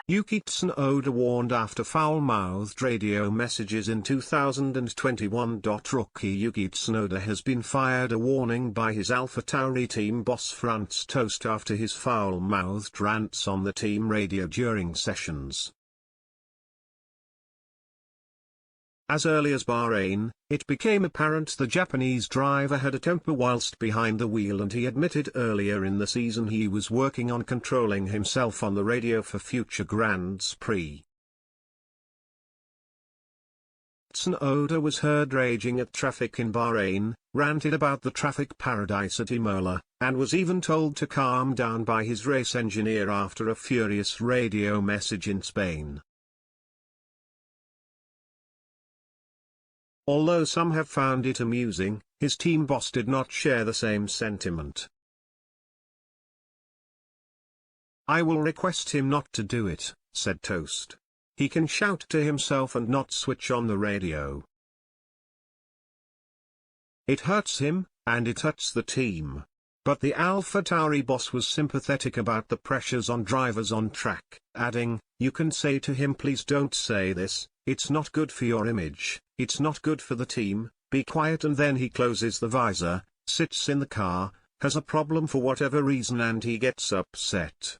Yuki Tsunoda warned after foul-mouthed radio messages in 2021. Rookie Yuki Tsunoda has been fired a warning by his AlphaTauri team boss F1's toast after his foul-mouthed rants on the team radio during sessions. As early as Bahrain, it became apparent the Japanese driver had a temper whilst behind the wheel, and he admitted earlier in the season he was working on controlling himself on the radio for future Grands Prix. Tsunoda was heard raging at traffic in Bahrain, ranted about the traffic paradise at Imola, and was even told to calm down by his race engineer after a furious radio message in Spain. Although some have found it amusing, his team boss did not share the same sentiment. "I will request him not to do it," said Toast. "He can shout to himself and not switch on the radio. It hurts him, and it hurts the team." But the AlphaTauri boss was sympathetic about the pressures on drivers on track, adding, "You can say to him, please don't say this, it's not good for your image, it's not good for the team, be quiet." And then he closes the visor, sits in the car, has a problem for whatever reason, and he gets upset.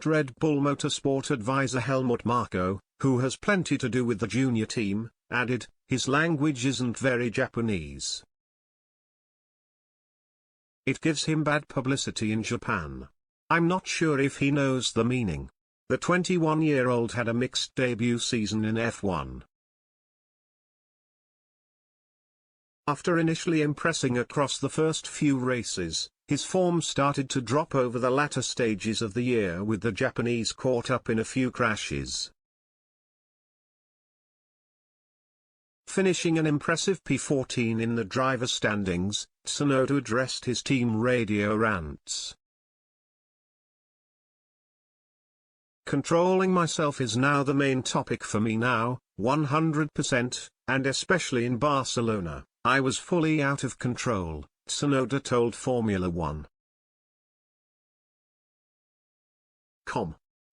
Red Bull Motorsport advisor Helmut Marko, who has plenty to do with the junior team, added, "His language isn't very Japanese. It gives him bad publicity in Japan. I'm not sure if he knows the meaning." The 21-year-old had a mixed debut season in F1. After initially impressing across the first few races, his form started to drop over the latter stages of the year, with the Japanese caught up in a few crashes. Finishing an impressive P14 in the driver standings, Tsunoda addressed his team radio rants. "Controlling myself is now the main topic for me now, 100%, and especially in Barcelona, I was fully out of control," Tsunoda told Formula One.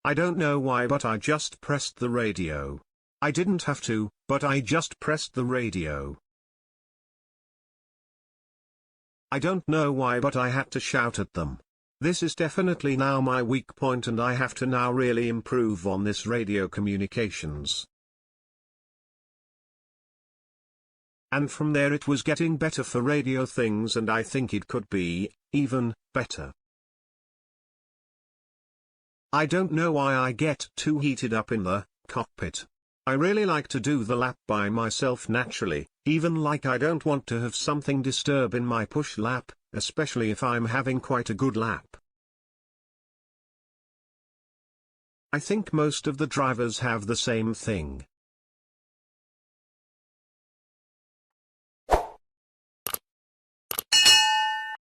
"I don't know why, but I just pressed the radio. I didn't have to, but I just pressed the radio. I don't know why, but I had to shout at them. This is definitely now my weak point, and I have to now really improve on this radio communications." And from there it was getting better for radio things, and I think it could be even better. "I don't know why I get too heated up in the cockpit. I really like to do the lap by myself naturally, even like I don't want to have something disturb in my push lap, especially if I'm having quite a good lap. I think most of the drivers have the same thing.